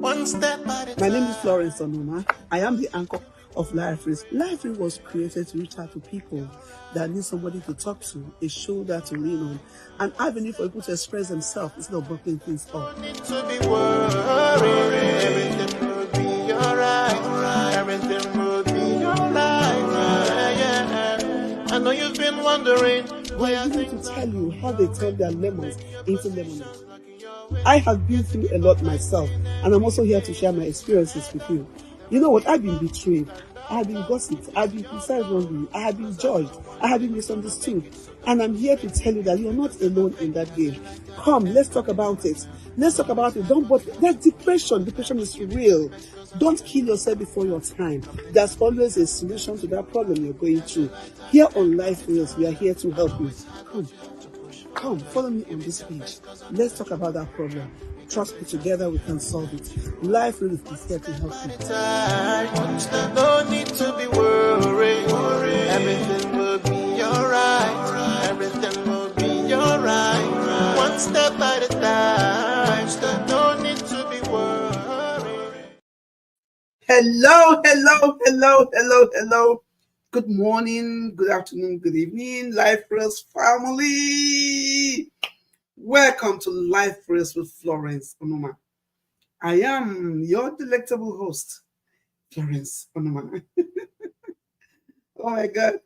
one step at a time. My name is Florence Onuma. I am the anchor of Life Risk. Life Risk was created to reach out to people that need somebody to talk to, a shoulder to lean on, an avenue for people to express themselves instead of blocking things up. Don't need to be worried. Everything will be alright. Everything will be alright. Yeah. I know you've been wondering why I I'm think going to tell you how they turn their lemons into lemonade. I have been through a lot myself, and I'm also here to share my experiences with you. You know what? I've been betrayed. I have been gossiped. I have been criticized wrongly. I have been judged. I have been misunderstood. And I'm here to tell you that you're not alone in that game. Come, let's talk about it. Let's talk about it. Don't bother. There's depression. Depression is real. Don't kill yourself before your time. There's always a solution to that problem you're going through. Here on Life Wheels, we are here to help you. Come, follow me on this page. Let's talk about that problem. Trust me, together we can solve it. Life really is here to help you. No need to be worried. Everything will be alright. Everything will be alright. One step at a time. No need to be worried. Hello. Good morning, good afternoon, good evening, Life First family. Welcome to Life First with Florence Onuma. I am your delectable host, Florence Onuma. Oh my God.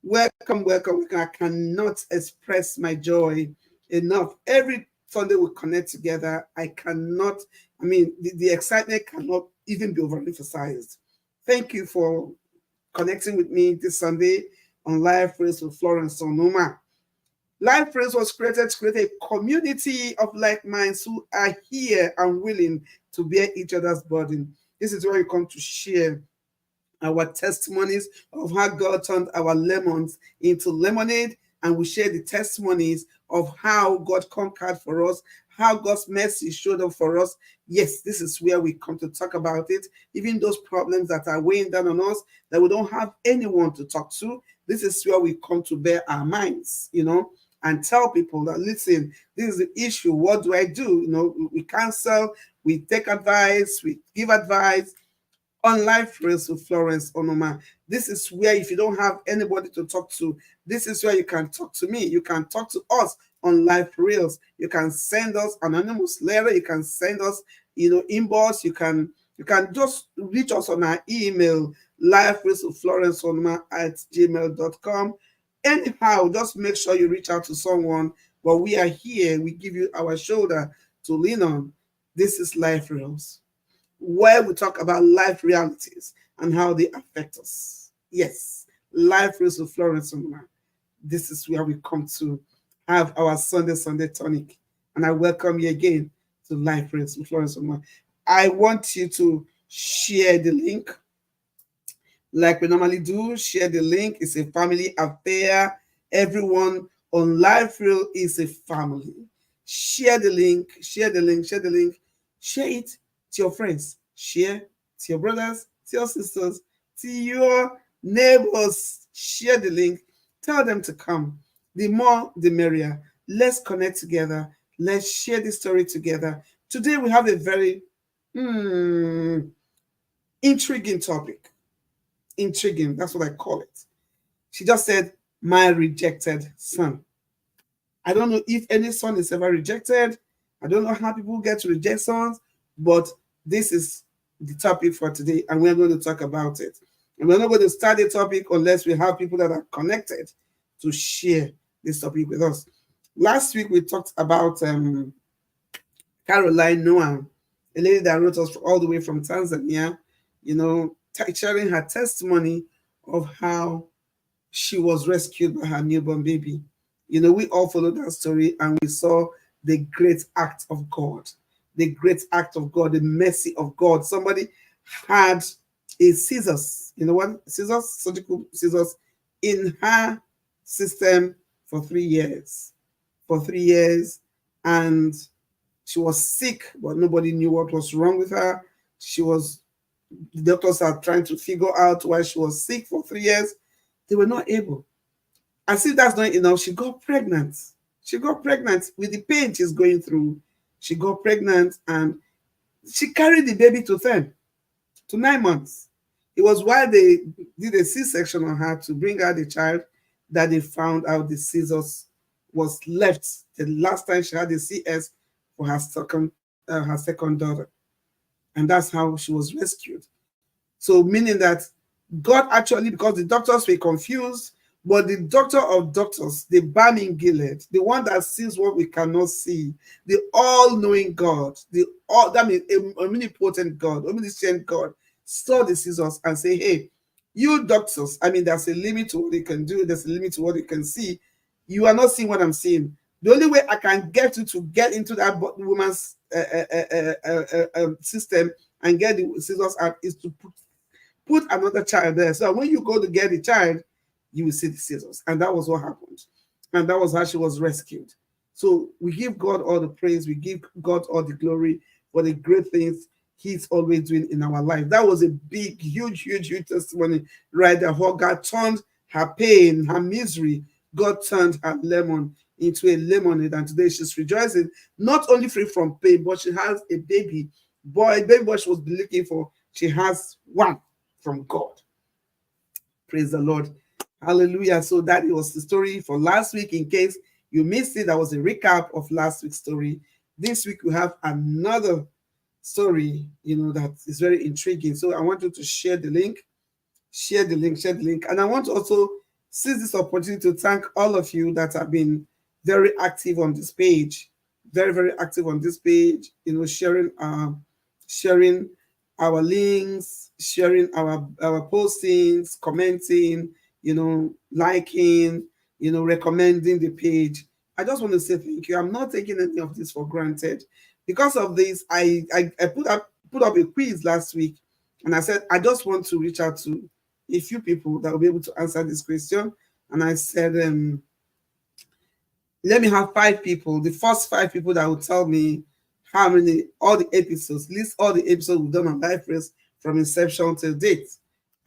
Welcome. I cannot express my joy enough. Every Sunday we connect together. The excitement cannot even be overemphasized. Thank you for connecting with me this Sunday on Life Friends with Florence Onuma. Life Friends was created to create a community of like minds who are here and willing to bear each other's burden. This is where we come to share our testimonies of how God turned our lemons into lemonade, and we share the testimonies of how God conquered for us, how God's mercy showed up for us. Yes, this is where we come to talk about it. Even those problems that are weighing down on us, that we don't have anyone to talk to, this is where we come to bear our minds, and tell people that, listen, this is the issue. What do I do? We counsel, we take advice, we give advice on Life Race with Florence Onuma. This is where, if you don't have anybody to talk to, this is where you can talk to me. You can talk to us on Life Reels. You can send us anonymous letter. You can send us, inbox. You can just reach us on our email, liferacewithflorenceonuma@gmail.com. Anyhow, just make sure you reach out to someone. But we are here. We give you our shoulder to lean on. This is Life Reels, where we talk about life realities and how they affect us. Yes, Life Reels with Florence Onuma. This is where we come to have our Sunday Tonic. And I welcome you again to Life Reels with Florence Onuma. I want you to share the link like we normally do. Share the link. It's a family affair. Everyone on Life Reel is a family. Share the link. Share it to your friends, share to your brothers, to your sisters, to your neighbors. Share the link. Tell them to come. The more, the merrier. Let's connect together. Let's share this story together. Today we have a very intriguing topic. Intriguing, that's what I call it. She just said, my rejected son. I don't know if any son is ever rejected. I don't know how people get to reject sons, but this is the topic for today, and we're going to talk about it. And we're not going to start the topic unless we have people that are connected to share this topic with us. Last week, we talked about Caroline Noah, a lady that wrote us all the way from Tanzania, sharing her testimony of how she was rescued by her newborn baby. We all followed that story, and we saw the great act of God. The great act of God, the mercy of God. Somebody had a scissors, surgical scissors in her system for 3 years. And she was sick, but nobody knew what was wrong with her. The doctors are trying to figure out why she was sick for 3 years. They were not able. As if that's not enough, she got pregnant. She got pregnant with the pain she's going through. She got pregnant, and She carried the baby to 9 months. It was while they did a C-section on her to bring out the child that they found out the scissors was left the last time she had the CS for her second daughter, and that's how she was rescued. So meaning that God actually, because the doctors were confused, but the doctor of doctors, the balm in Gilead, the one that sees what we cannot see, the all-knowing God, the all that means omnipotent God, omniscient God, saw the scissors and say, "Hey, you doctors, I mean, there's a limit to what you can do. There's a limit to what you can see. You are not seeing what I'm seeing. The only way I can get you to get into that woman's system and get the scissors out is to put another child there. So when you go to get the child, you will see the scissors." And that was what happened. And that was how she was rescued. So we give God all the praise. We give God all the glory for the great things He's always doing in our life. That was a big, huge, huge, huge testimony right there. How God turned her pain, her misery, God turned her lemon into a lemonade. And today she's rejoicing, not only free from pain, but she has a baby boy she was looking for. She has one from God. Praise the Lord. Hallelujah. So that was the story for last week. In case you missed it, that was a recap of last week's story. This week we have another story, that is very intriguing. So I want you to share the link. And I want to also seize this opportunity to thank all of you that have been very active on this page, very, very active on this page, sharing our links, sharing our postings, commenting, liking, recommending the page. I just want to say thank you. I'm not taking any of this for granted. Because of this, I put up a quiz last week, and I said I just want to reach out to a few people that will be able to answer this question. And I said, let me have 5 people, the first 5 people that will tell me how many, all the episodes, list all the episodes we've done on Life Race from inception till date.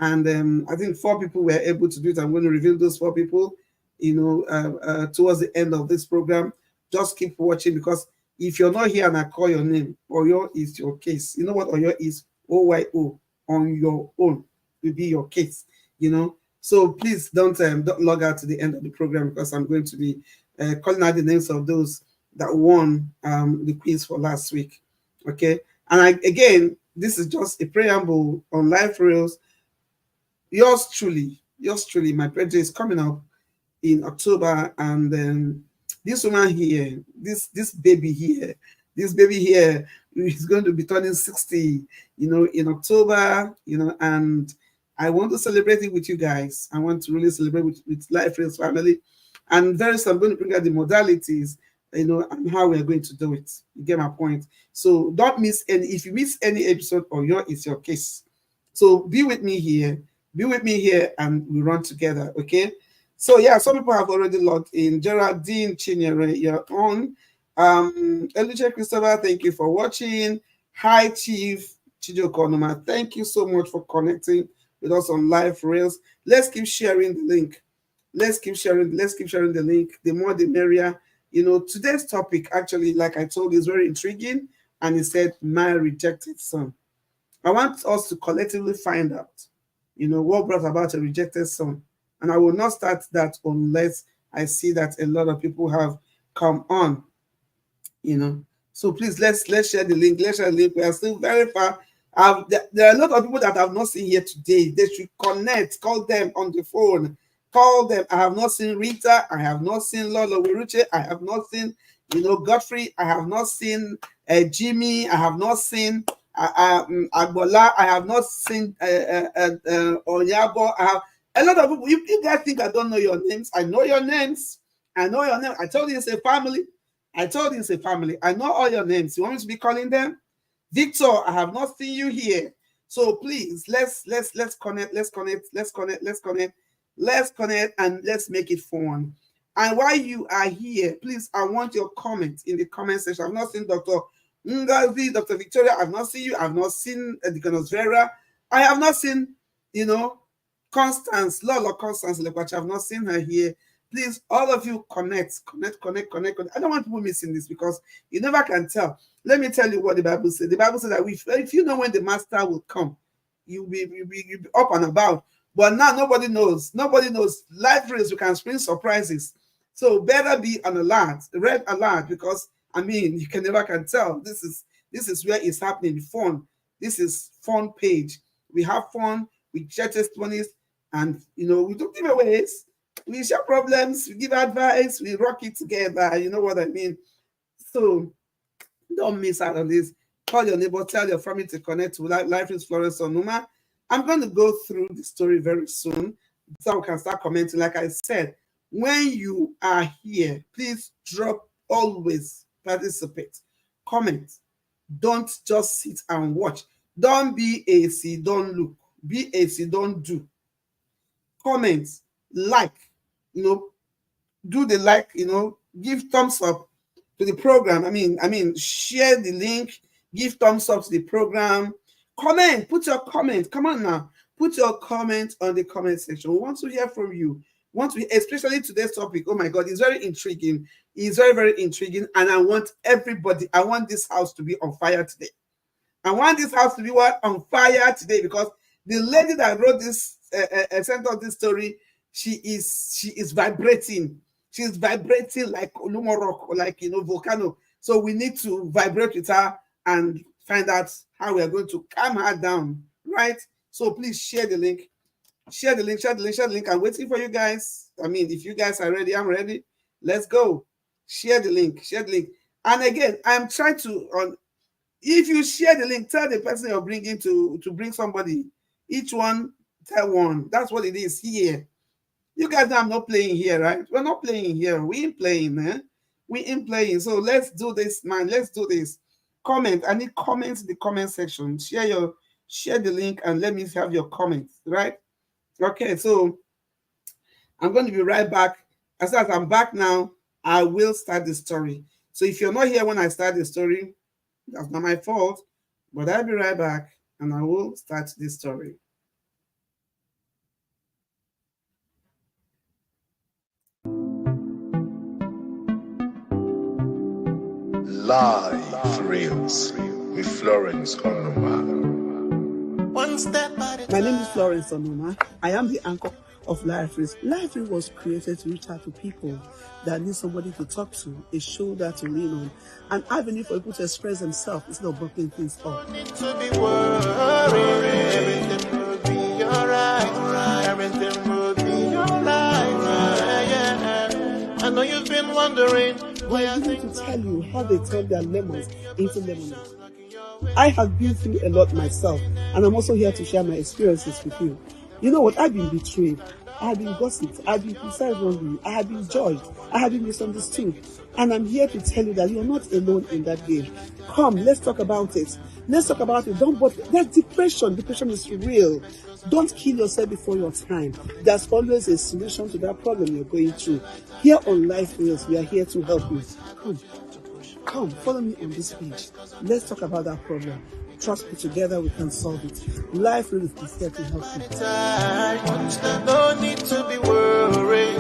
And I think 4 people were able to do it. I'm going to reveal those 4 people, towards the end of this program. Just keep watching, because if you're not here and I call your name, Oyo is your case. You know what Oyo is? OYO, on your own will be your case, So please don't log out to the end of the program, because I'm going to be calling out the names of those that won the quiz for last week. Okay. And again, this is just a preamble on Life Rails. Yours truly, my birthday is coming up in October, and this woman here, this baby here is going to be turning 60, in October, and I want to celebrate it with you guys. I want to really celebrate with Life Rails family, and very soon I'm going to bring out the modalities, and how we are going to do it. You get my point? So don't miss any. If you miss any episode, or it's your case. So be with me here, and we run together, okay? So yeah, some people have already logged in. Geraldine Chinyere, you're on. Eluche Christopher, thank you for watching. Hi, Chief Chijoko Onoma, thank you so much for connecting with us on Life Rails. Let's keep sharing the link. Let's keep sharing the link. The more the merrier. Today's topic, actually, like I told you, is very intriguing, and it said, "My Rejected Son." I want us to collectively find out, what brought about a rejected son. And I will not start that unless I see that a lot of people have come on, So please, let's share the link. Let's share the link. We are still very far. There are a lot of people that I have not seen here today. They should connect. Call them on the phone. Call them. I have not seen Rita. I have not seen Lolo Wiruche. I have not seen, Godfrey. I have not seen Jimmy. I have not seen Agbola. I have not seen Onyabo. I have a lot of people. You guys think I don't know your names? I know your names. I know your name. I told you it's a family. I know all your names. You want me to be calling them? Victor, I have not seen you here. So please, let's connect. Let's connect, and let's make it fun. And while you are here, please, I want your comment in the comment section. I've not seen Dr. Ngazi, Dr. Victoria. I've not seen you. I've not seen Deaconess Vera. I have not seen, Constance, Lola Constance Lekwacha. I've not seen her here. Please, all of you connect. I don't want people missing this because you never can tell. Let me tell you what the Bible said. The Bible said that if you know when the master will come, you'll be up and about. But now nobody knows. Nobody knows. Life race, you can spring surprises. So better be on alert, red alert, because I mean you can never can tell. This is where it's happening. Fun. This is fun page. We have fun. We share testimonies, and we do giveaways. We share problems. We give advice. We rock it together. You know what I mean? So don't miss out on this. Call your neighbor, tell your family to connect to Life is Florence Onuma. I'm going to go through the story very soon so we can start commenting. Like I said, when you are here, please always participate. Comment. Don't just sit and watch. Don't be AC, don't look. Be AC, don't do. Comment, like, do the like, give thumbs up to the program. I mean, share the link, give thumbs up to the program. Comment, put your comment. Come on now, put your comment on the comment section. We want to hear from you. Especially today's topic. Oh my God, it's very intriguing. It's very, very intriguing, and I want this house to be on fire today. I want this house to be on fire today, because the lady that wrote this, sent out this story, she is vibrating. She's vibrating like Olumo Rock, or like volcano. So we need to vibrate with her and find out how we are going to calm her down, right? So please share the link. Share the link. I'm waiting for you guys. I mean, if you guys are ready, I'm ready. Let's go. Share the link. And again, I'm trying to if you share the link, tell the person you're bringing to bring somebody. Each one, tell one. That's what it is here. You guys know I'm not playing here, right? We're not playing here. We ain't playing, man. We ain't playing. So let's do this, man. Let's do this. Comment. I need comments in the comment section. Share the link and let me have your comments, right? Okay, so I'm going to be right back. As soon as I'm back now, I will start the story. So if you're not here when I start the story, that's not my fault, but I'll be right back and I will start this story. Live Reels with Florence Onuma. One step at a time. My name is Florence Onuma. I am the anchor of Life Reels. Life Reels was created to reach out to people that need somebody to talk to, a shoulder to lean on, an avenue for people to express themselves instead of blocking things up. Don't need to be worried. Everything will be alright. Everything will be alright. Yeah. I know you've been wondering why I need to tell you how they turn their lemons into lemonade. I have been through a lot myself, and I'm also here to share my experiences with you. You know what? I've been betrayed. I have been gossiped. I have been criticized wrongly. I have been judged. I have been misunderstood. And I'm here to tell you that you're not alone in that game. Come, let's talk about it. Let's talk about it. There's depression. Depression is real. Don't kill yourself before your time. There's always a solution to that problem you're going through. Here on Life Reels, we are here to help you. Come, follow me on this page. Let's talk about that problem. Trust me, together we can solve it. Life Reels is here to help you. No need to be worried.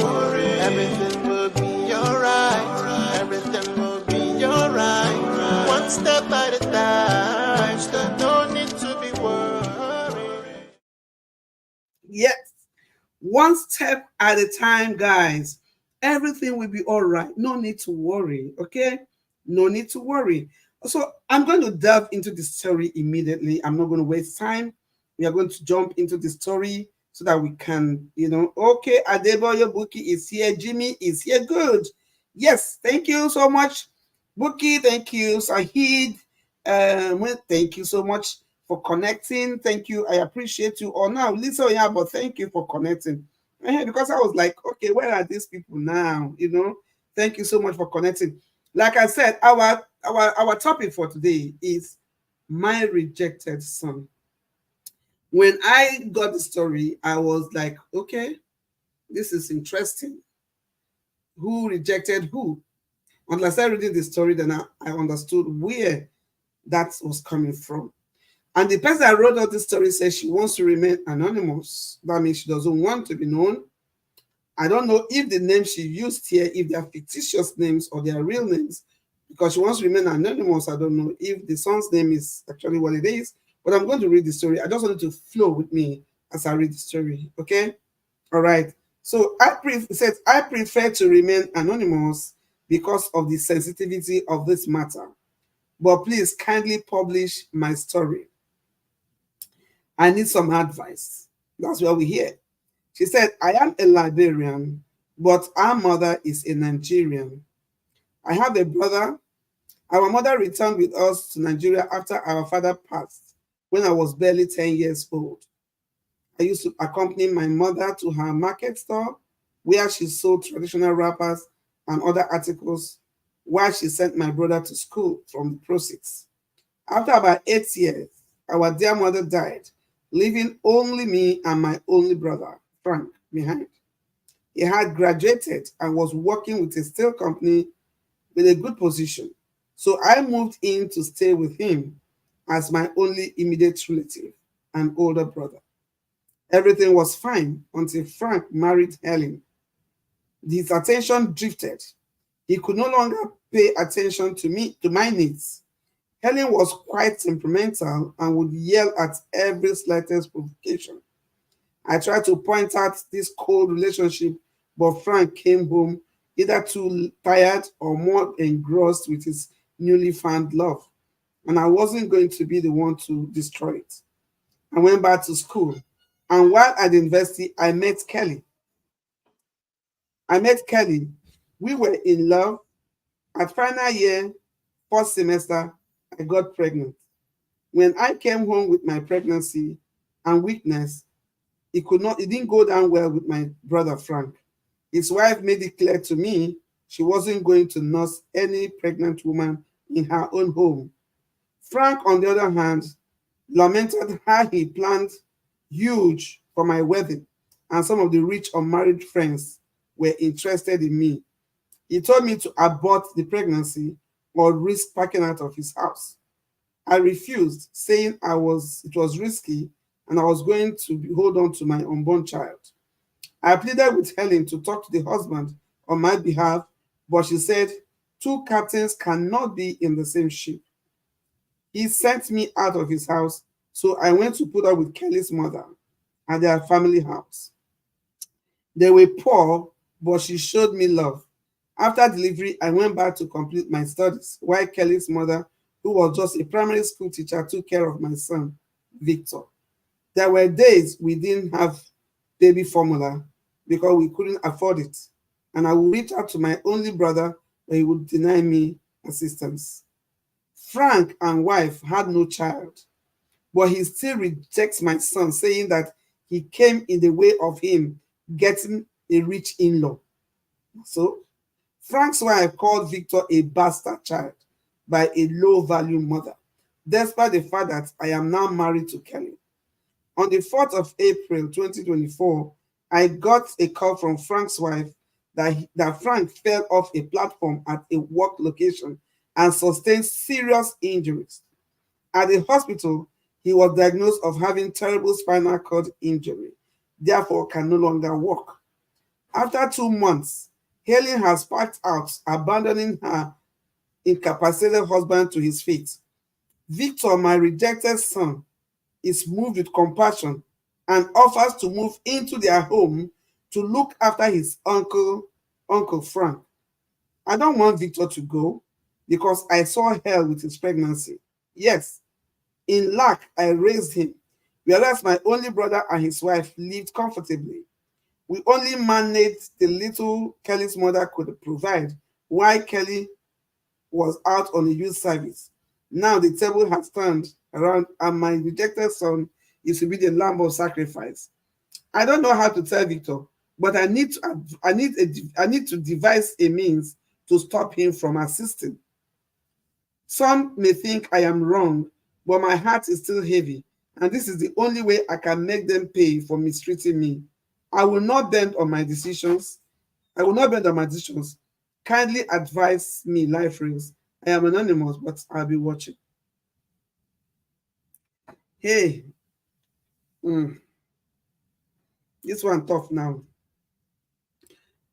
Everything will be alright. Everything will be alright. One step at a time. No need to be worried. Yes, one step at a time, guys. Everything will be all right. No need to worry, okay? No need to worry. So I'm going to delve into the story immediately. I'm not going to waste time. We are going to jump into the story so that we can, okay, Adeboyo Buki is here. Jimmy is here. Good. Yes, thank you so much. Buki, thank you. Sahid, thank you so much for connecting. Thank you. I appreciate you. Oh, now, Lisa, yeah, but thank you for connecting. Because I was like, okay, where are these people now? Thank you so much for connecting. Like I said, our topic for today is my rejected son. When I got the story, I was like, okay, this is interesting. Who rejected who? Until I started reading the story, then I understood where that was coming from. And the person that wrote out the story says she wants to remain anonymous. That means she doesn't want to be known. I don't know if the names she used here, if they are fictitious names or they are real names, because she wants to remain anonymous. I don't know if the son's name is actually what it is, but I'm going to read the story. I just want you to flow with me as I read the story. Okay? All right. So it says, I prefer to remain anonymous because of the sensitivity of this matter. But please kindly publish my story. I need some advice. That's what we hear. She said, I am a Liberian, but our mother is a Nigerian. I have a brother. Our mother returned with us to Nigeria after our father passed when I was barely 10 years old. I used to accompany my mother to her market store where she sold traditional wrappers and other articles while she sent my brother to school from the proceeds. After about 8 years, our dear mother died, leaving only me and my only brother, Frank, behind. He had graduated and was working with a steel company with a good position. So I moved in to stay with him as my only immediate relative and older brother. Everything was fine until Frank married Helen. His attention drifted. He could no longer pay attention to me, to my needs. Helen was quite temperamental and would yell at every slightest provocation. I tried to point out this cold relationship, but Frank came home either too tired or more engrossed with his newly found love, and I wasn't going to be the one to destroy it. I went back to school, and while at the university, I met Kelly. We were in love. At final year, first semester, I got pregnant. When I came home with my pregnancy and weakness, it didn't go down well with my brother Frank. His wife made it clear to me she wasn't going to nurse any pregnant woman in her own home. Frank, on the other hand, lamented how he planned huge for my wedding, and some of the rich unmarried friends were interested in me. He told me to abort the pregnancy or risk packing out of his house. I refused, saying it was risky and I was going to hold on to my unborn child. I pleaded with Helen to talk to the husband on my behalf, but she said two captains cannot be in the same ship. He sent me out of his house, so I went to put up with Kelly's mother at their family house. They were poor, but she showed me love. After delivery, I went back to complete my studies, while Kelly's mother, who was just a primary school teacher, took care of my son, Victor. There were days we didn't have baby formula because we couldn't afford it, and I would reach out to my only brother, but he would deny me assistance. Frank and wife had no child, but he still rejects my son, saying that he came in the way of him getting a rich in-law. So Frank's wife called Victor a bastard child by a low-value mother, despite the fact that I am now married to Kelly. On the 4th of April 2024, I got a call from Frank's wife that Frank fell off a platform at a work location and sustained serious injuries. At the hospital, he was diagnosed of having terrible spinal cord injury, therefore can no longer walk. After 2 months, Helen has packed out, abandoning her incapacitated husband to his fate. Victor, my rejected son, is moved with compassion and offers to move into their home to look after his Uncle Frank. I don't want Victor to go because I saw hell with his pregnancy. Yes, in lack, I raised him, whereas my only brother and his wife lived comfortably. We only managed the little Kelly's mother could provide while Kelly was out on a youth service. Now the table has turned around and my rejected son is to be the lamb of sacrifice. I don't know how to tell Victor, but I need to devise a means to stop him from assisting. Some may think I am wrong, but my heart is still heavy, and this is the only way I can make them pay for mistreating me. I will not bend on my decisions. I will not bend on my decisions. Kindly advise me, Life Reels. I am anonymous, but I'll be watching. Hey, mm, this one tough now.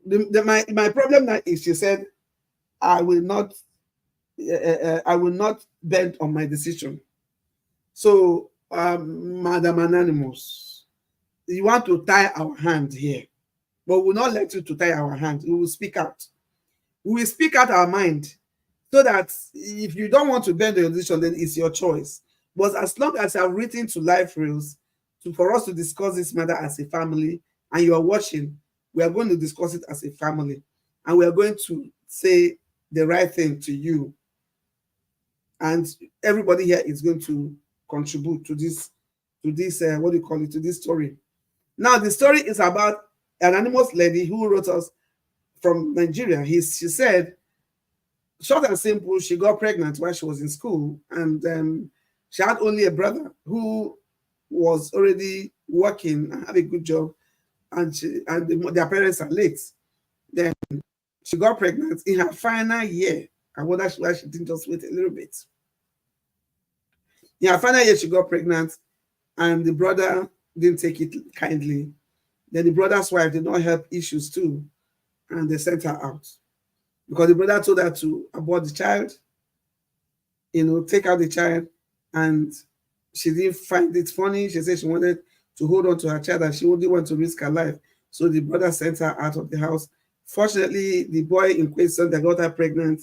My problem now is she said, I will not I will not bend on my decision. So, Madam Anonymous, you want to tie our hand here, but we will not let you to tie our hand. We will speak out. We will speak out our mind, so that if you don't want to bend your decision, then it's your choice. But as long as I've written to Life Reels for us to discuss this matter as a family, and you are watching, we are going to discuss it as a family, and we are going to say the right thing to you, and everybody here is going to contribute to this what do you call it, to this story. Now the story is about an anonymous lady who wrote us from Nigeria. She said, short and simple, she got pregnant while she was in school, and she had only a brother who was already working and had a good job, and their parents are late. Then she got pregnant in her final year. I wonder why she didn't just wait a little bit. In her final year, she got pregnant, and the brother didn't take it kindly. Then the brother's wife did not help issues too, and they sent her out because the brother told her to abort the child, take out the child, and she didn't find it funny. She said she wanted to hold on to her child and she wouldn't want to risk her life. So the brother sent her out of the house. Fortunately, the boy in question that got her pregnant,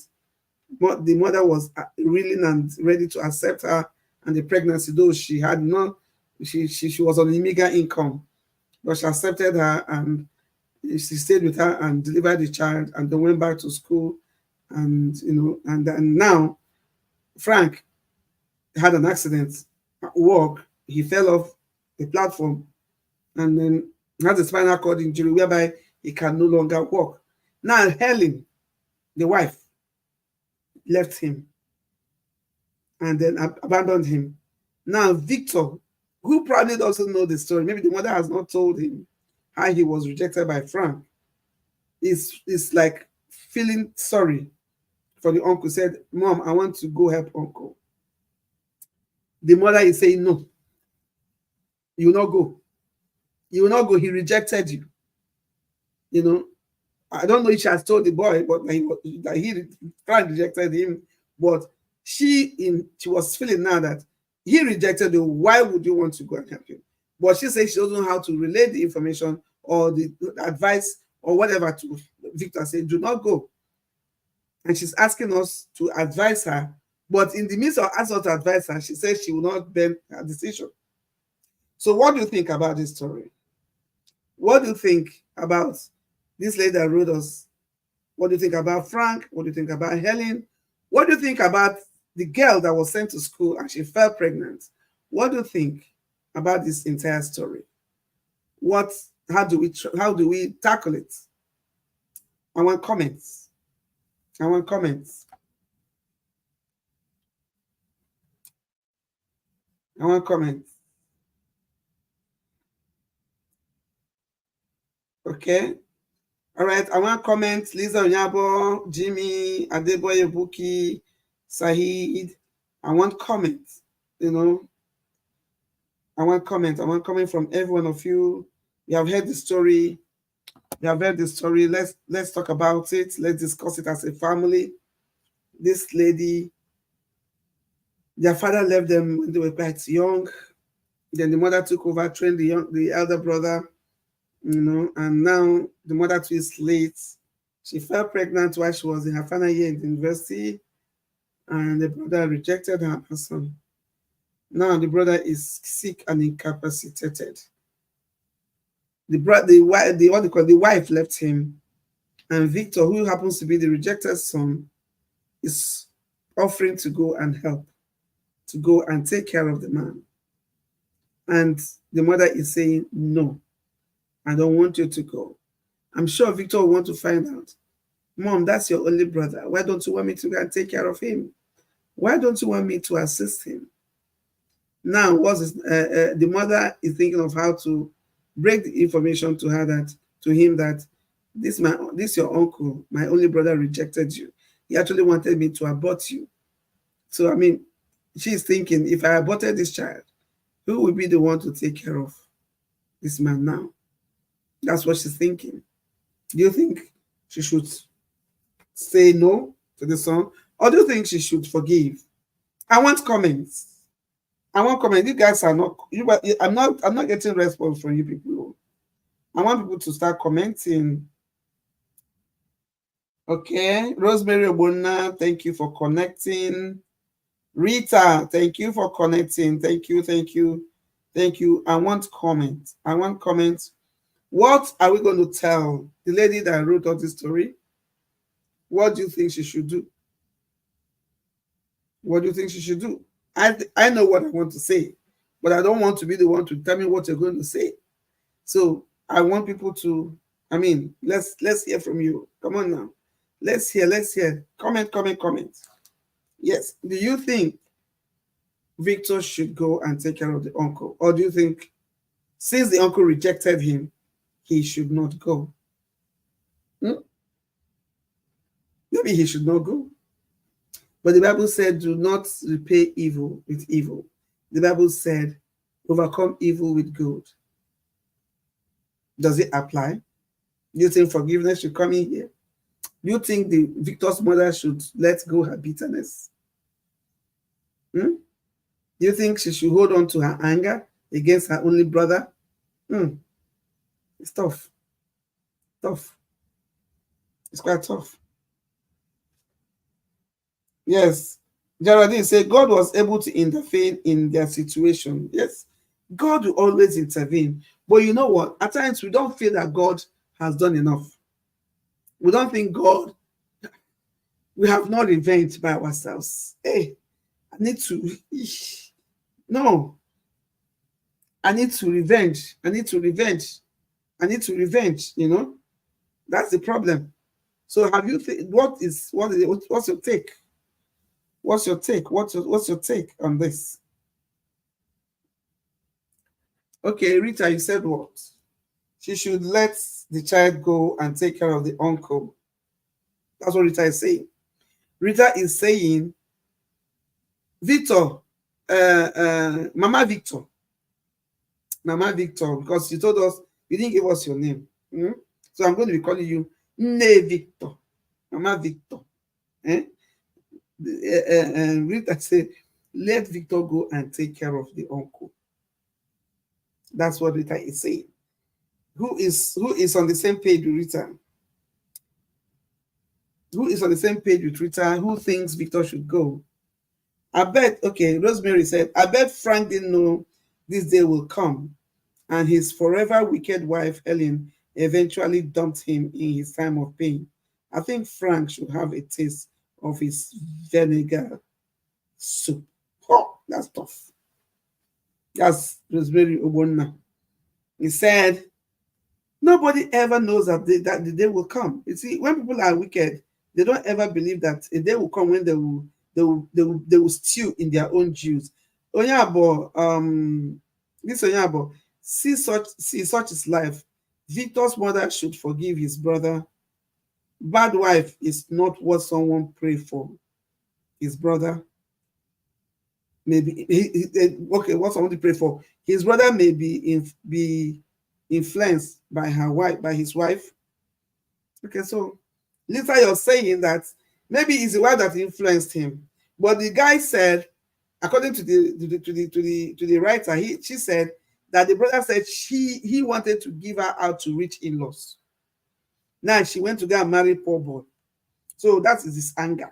but the mother was willing and ready to accept her and the pregnancy, though she had not, she was on immigrant income, but she accepted her and she stayed with her and delivered the child and then went back to school. And and now Frank had an accident at work. He fell off the platform and then had a spinal cord injury whereby he can no longer walk. Now Helen, the wife, left him and then abandoned him. Now Victor, who probably doesn't know the story, maybe the mother has not told him how he was rejected by Frank, is like feeling sorry for the uncle. Said, Mom, I want to go help uncle. The mother is saying, no, you will not go. You will not go. He rejected you. I don't know if she has told the boy, but Frank rejected him. But she was feeling now that he rejected you. Why would you want to go and help him? But she says she doesn't know how to relay the information or the advice or whatever to Victor. Said, do not go. And she's asking us to advise her. But in the midst of asking us to advise her, she says she will not bend her decision. So what do you think about this story? What do you think about this lady that wrote us? What do you think about Frank? What do you think about Helen? What do you think about the girl that was sent to school and she fell pregnant? What do you think about this entire story? How do we tackle it? I want comments. I want comments. I want comments. Okay. All right. I want comments. Lisa Onyabo, Jimmy, Adeboye Buki, Saheed. I want comments. I want comments. I want comment from every one of you. You have heard the story. Let's talk about it. Let's discuss it as a family. This lady, their father left them when they were quite young. Then the mother took over, trained the elder brother, and now the mother too is late. She fell pregnant while she was in her final year in the university, and the brother rejected her person. Now the brother is sick and incapacitated. The wife left him, and Victor, who happens to be the rejected son, is offering to go and help, to go and take care of the man. And the mother is saying, no, I don't want you to go. I'm sure Victor will want to find out, Mom, that's your only brother. Why don't you want me to go and take care of him? Why don't you want me to assist him? Now, the mother is thinking of how to break the information to him that this your uncle, my only brother, rejected you. He actually wanted me to abort you. So, I mean, she's thinking, if I aborted this child, who will be the one to take care of this man now? That's what she's thinking. Do you think she should say no to the son, or do you think she should forgive? I want comments. I want comments. You guys are not. You, I'm not. I'm not getting response from you people. I want people to start commenting. Okay, Rosemary Obona, thank you for connecting. Rita, thank you for connecting. Thank you, thank you, thank you. I want comments. I want comments. What are we going to tell the lady that wrote out this story? What do you think she should do? What do you think she should do? I know what I want to say, but I don't want to be the one to tell me what you're going to say. So I want people to, I mean, let's hear from you. Come on now. Let's hear. Comment. Yes. Do you think Victor should go and take care of the uncle? Or do you think since the uncle rejected him, he should not go? Maybe he should not go. But the Bible said, do not repay evil with evil. The Bible said, overcome evil with good. Does it apply? Do you think forgiveness should come in here? Do you think the Victor's mother should let go her bitterness? Do you think she should hold on to her anger against her only brother? It's tough. It's quite tough. Yes. Geraldine said God was able to intervene in their situation. Yes. God will always intervene. But you know what? At times we don't feel that God has done enough. We don't think God, we have not revenged by ourselves. Hey, I need to, no. I need to revenge, you know? That's the problem. So have you, what's your take? What's your take on this? Okay, Rita, you said what? She should let the child go and take care of the uncle. That's what Rita is saying. Rita is saying, Victor, Mama Victor, because you told us, you didn't give us your name. So I'm going to be calling you Ne Victor, Mama Victor. Rita said, let Victor go and take care of the uncle. That's what Rita is saying. Who is on the same page with Rita? Who is on the same page with Rita? Who thinks Victor should go? I bet, okay, Rosemary said, I bet Frank didn't know this day will come and his forever wicked wife, Ellen, eventually dumped him in his time of pain. I think Frank should have a taste of his vinegar soup. Oh, that's tough. That's Rosemary Obonna. He said, nobody ever knows that the day will come. You see, when people are wicked, they don't ever believe that a day will come when they will stew in their own juice. Onyabo, this Onyabo, see such is life. Victor's mother should forgive his brother. Bad wife is not what someone pray for. His brother, maybe okay, what someone pray for. His brother may be influenced by his wife. Okay, so Lisa, you're saying that maybe it's the wife that influenced him, but the guy said, according to the writer, she said that the brother said he wanted to give her out to rich in-laws. Now she went to go and marry poor boy. So that is his anger.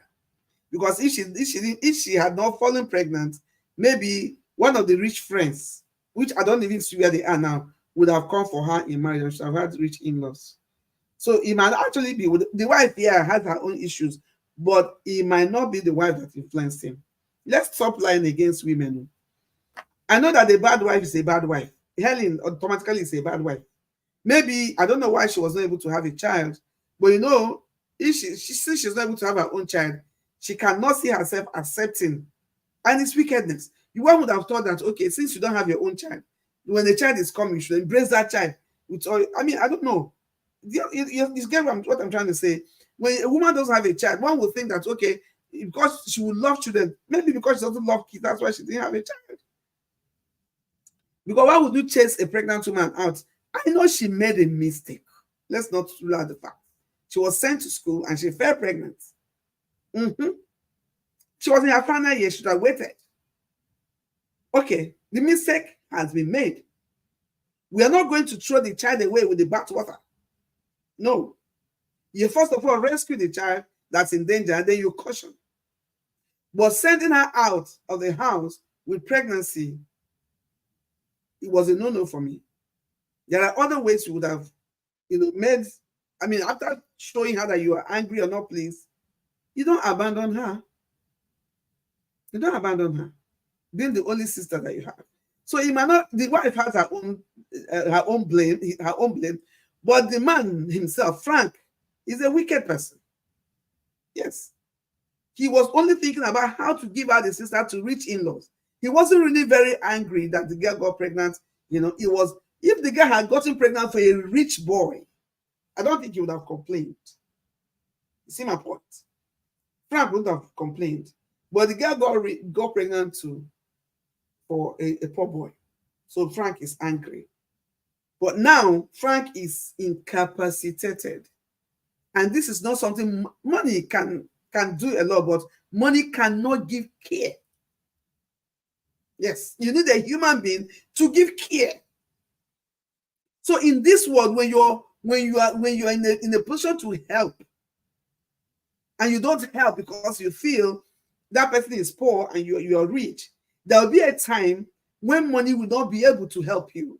Because if she had not fallen pregnant, maybe one of the rich friends, which I don't even see where they are now, would have come for her in marriage. She have had rich in-laws. So it might actually be the wife here has her own issues, but it might not be the wife that influenced him. Let's stop lying against women. I know that the bad wife is a bad wife. Helen automatically is a bad wife. Maybe I don't know why she was not able to have a child, but you know, if since she's not able to have her own child, she cannot see herself accepting, and it's wickedness. One would have thought that, okay, since you don't have your own child, when the child is coming, you should embrace that child with all. I mean, I don't know. You get what I'm trying to say. When a woman doesn't have a child, one would think that, okay, because she would love children, maybe because she doesn't love kids, that's why she didn't have a child. Because why would you chase a pregnant woman out? I know she made a mistake. Let's not rule out the fact. She was sent to school and she fell pregnant. Mhm. She was in her final year. She should have waited. Okay, the mistake has been made. We are not going to throw the child away with the bathwater. No. You first of all rescue the child that's in danger, and then you caution. But sending her out of the house with pregnancy, it was a no-no for me. There are other ways you would have, made. I mean, after showing her that you are angry or not pleased, you don't abandon her. You don't abandon her, being the only sister that you have. So it might not. The wife has her own blame, but the man himself, Frank, is a wicked person. Yes, he was only thinking about how to give her the sister to rich in-laws. He wasn't really very angry that the girl got pregnant. It was, if the girl had gotten pregnant for a rich boy, I don't think he would have complained. You see my point? Frank would have complained, but the girl got pregnant for a poor boy. So Frank is angry. But now Frank is incapacitated. And this is not something money can do a lot, but money cannot give care. Yes, you need a human being to give care. So in this world, when you are in a position to help, and you don't help because you feel that person is poor and you are rich, there will be a time when money will not be able to help you.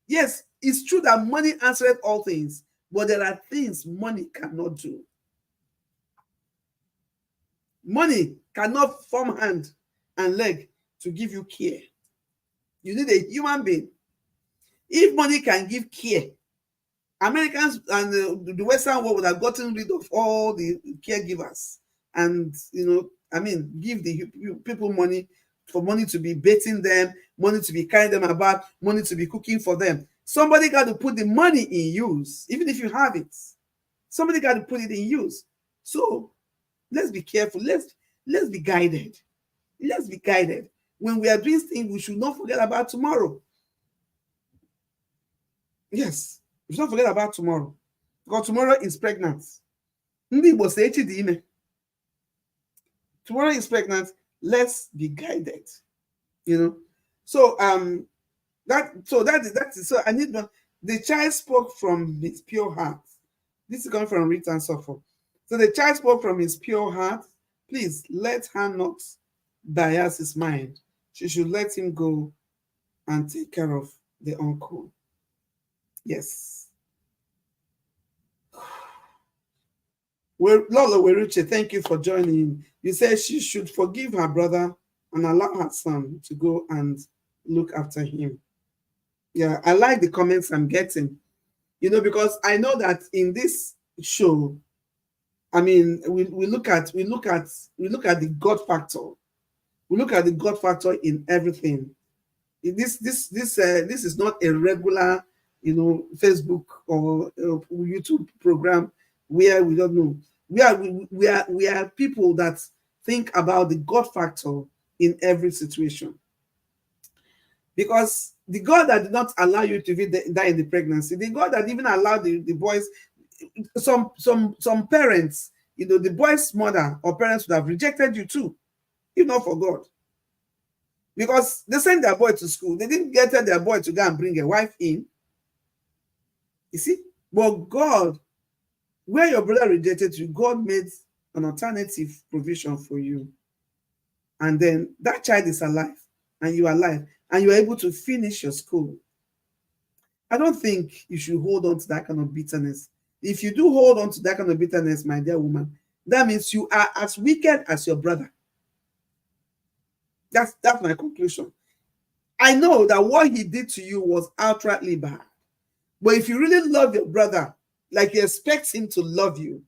Yes, it's true that money answers all things, but there are things money cannot do. Money cannot form hand and leg to give you care. You need a human being. If money can give care, Americans and the Western world would have gotten rid of all the caregivers and, give the people money, for money to be bathing them, money to be carrying them about, money to be cooking for them. Somebody got to put the money in use, even if you have it. Somebody got to put it in use. So let's be careful. Let's be guided. Let's be guided. When we are doing things, we should not forget about tomorrow. Yes, we should not forget about tomorrow. Because tomorrow is pregnant. Tomorrow is pregnant. Let's be guided. So so I need one. The child spoke from his pure heart. This is coming from Rita and Suffolk. So the child spoke from his pure heart. Please let her not bias his mind. She should let him go and take care of the uncle. Yes. Well, Lola Weruche, thank you for joining. You said she should forgive her brother and allow her son to go and look after him. Yeah, I like the comments I'm getting. Because I know that in this show, I mean, we look at the God factor. We look at the God factor in everything. This is not a regular, Facebook or YouTube program where we don't know. We are people that think about the God factor in every situation. Because the God that did not allow you to die in the pregnancy, the God that even allowed the boys, some parents, the boy's mother or parents would have rejected you too, if not for God. Because they sent their boy to school. They didn't get their boy to go and bring a wife in. You see? But God, where your brother rejected you, God made an alternative provision for you. And then that child is alive, and you are alive, and you are able to finish your school. I don't think you should hold on to that kind of bitterness. If you do hold on to that kind of bitterness, my dear woman, that means you are as wicked as your brother. That's my conclusion. I know that what he did to you was outrightly bad. But if you really love your brother, like you expect him to love you,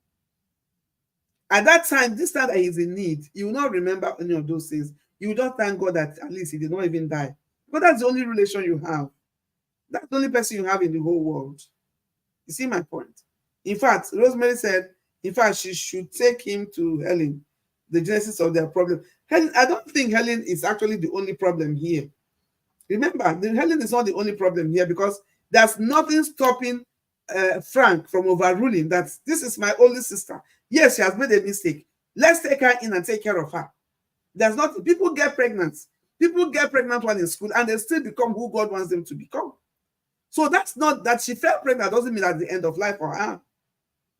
at that time, this time that he's in need, you will not remember any of those things. You will just thank God that at least he did not even die. But that's the only relation you have. That's the only person you have in the whole world. You see my point? In fact, Rosemary said, in fact, she should take him to Helen, the genesis of their problem. Helen, I don't think Helen is actually the only problem here. Remember, Helen is not the only problem here, because there's nothing stopping Frank from overruling that this is my only sister. Yes, she has made a mistake. Let's take her in and take care of her. There's not, people get pregnant. People get pregnant while in school and they still become who God wants them to become. So that's not that she fell pregnant doesn't mean that's the end of life for her.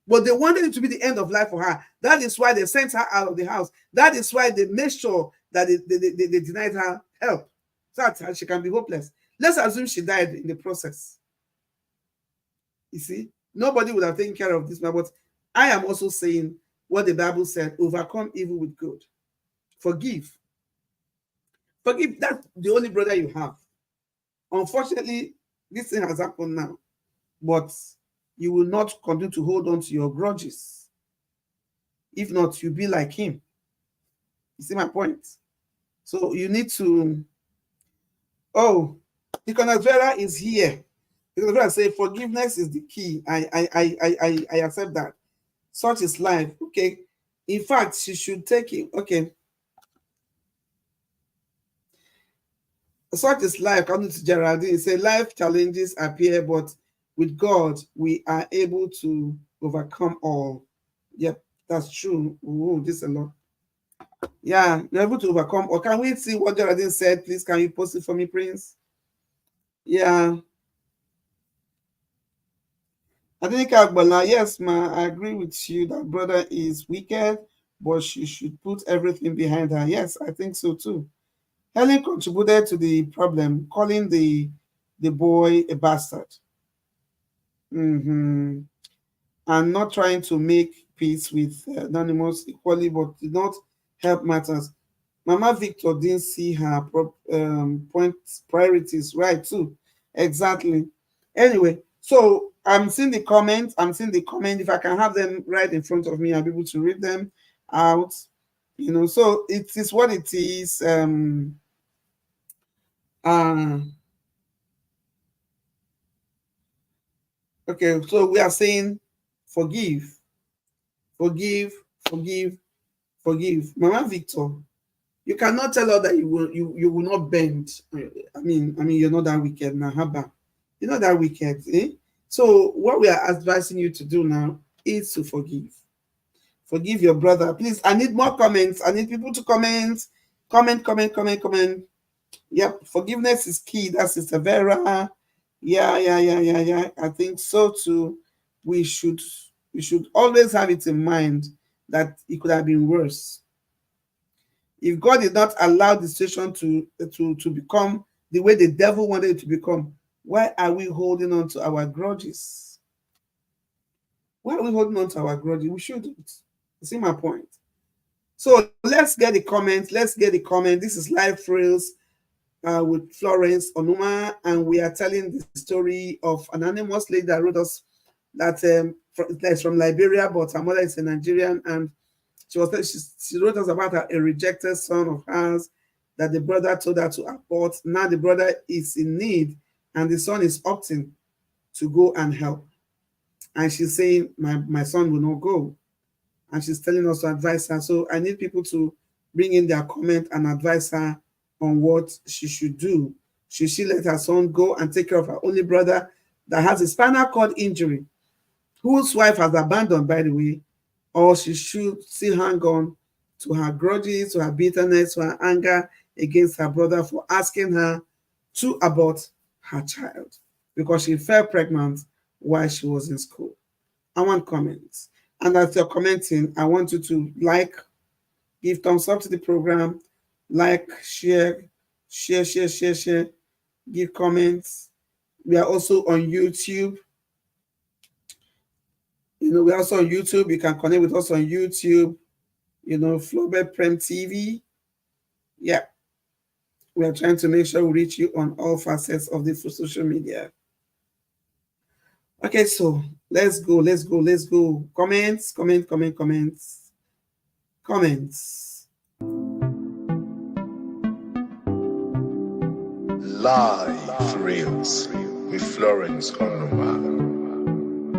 But they wanted it to be the end of life for her. That is why they sent her out of the house. That is why they made sure that they denied her help so that she can be hopeless. Let's assume she died in the process. You see, nobody would have taken care of this man. But I am also saying what the Bible said: overcome evil with good. Forgive. Forgive. That's the only brother you have. Unfortunately, this thing has happened now. But you will not continue to hold on to your grudges. If not, you'll be like him. You see my point? So you need to. Oh, Deaconess Vera is here. Deaconess Vera say forgiveness is the key. I accept that. Such is life. Okay. In fact, she should take it. Okay. Such is life. According to Geraldine, say life challenges appear, but with God, we are able to overcome all. Yep, that's true. Oh, this is a lot. Yeah, you're able to overcome. Or can we see what Geraldine said? Please, can you post it for me, Prince? Yeah. I think Agbala, yes, ma, I agree with you that brother is wicked, but she should put everything behind her. Yes, I think so too. Helen contributed to the problem, calling the boy a bastard. And not trying to make peace with Anonymous equally, but did not help matters. Mama Victor didn't see her priorities right too. Exactly. Anyway, so I'm seeing the comments. If I can have them right in front of me, I'll be able to read them out. So it is what it is. Okay, so we are saying forgive, forgive, forgive, forgive. Mama Victor, you cannot tell her that you will not bend. I mean, you're not that wicked now, Haba. You're not that wicked, eh? So what we are advising you to do now is to forgive. Forgive your brother. Please, I need more comments. I need people to comment. Comment. Yep, forgiveness is key. That's Sister Vera. Yeah. I think so too. We should always have it in mind that it could have been worse. If God did not allow the situation to become the way the devil wanted it to become, why are we holding on to our grudges? Why are we holding on to our grudges? We shouldn't. You see my point? So let's get the comment. This is Life Reels with Florence Onuma, and we are telling the story of an anonymous lady that wrote us that's from Liberia, but her mother is a Nigerian, and she wrote us about a rejected son of hers that the brother told her to abort. Now the brother is in need, and the son is opting to go and help. And she's saying, my son will not go. And she's telling us to advise her. So I need people to bring in their comment and advise her on what she should do. Should she let her son go and take care of her only brother that has a spinal cord injury, whose wife has abandoned, by the way, or she should still hang on to her grudges, to her bitterness, to her anger against her brother for asking her to abort her child because she fell pregnant while she was in school? I want comments. And as you're commenting, I want you to like, give thumbs up to the program, like, share, give comments. We are also on YouTube. We're also on YouTube. You can connect with us on YouTube. Flowbed Prem TV. Yeah. We are trying to make sure we reach you on all facets of the social media. Okay, so let's go. Comments. Live Reels with Florence Onuma.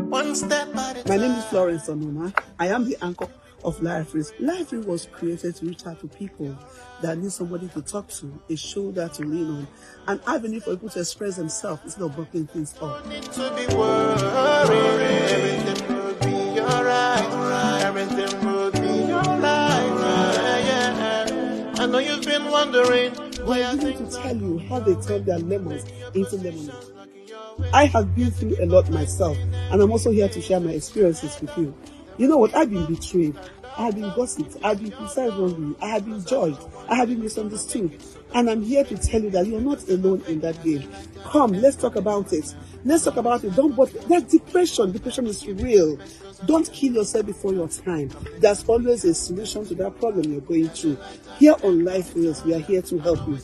One step at a My time. name is Florence Onuma. I am the anchor of Life Life was created to reach out to people that need somebody to talk to, a shoulder to lean on, an avenue for people to express themselves instead of blocking things up. No need to be worried. Everything will be alright. Everything will be alright. Yeah. I know you've been wondering why I need to tell you how they turn their lemons into lemonade. I have been through a lot myself, and I'm also here to share my experiences with you. You know what? I've been betrayed. I have been gossiped. I have been criticized wrongly. I have been judged. I have been misunderstood. And I'm here to tell you that you're not alone in that game. Come, let's talk about it. Let's talk about it. Don't bother. That depression. Depression is real. Don't kill yourself before your time. There's always a solution to that problem you're going through. Here on Life Wheels, we are here to help you.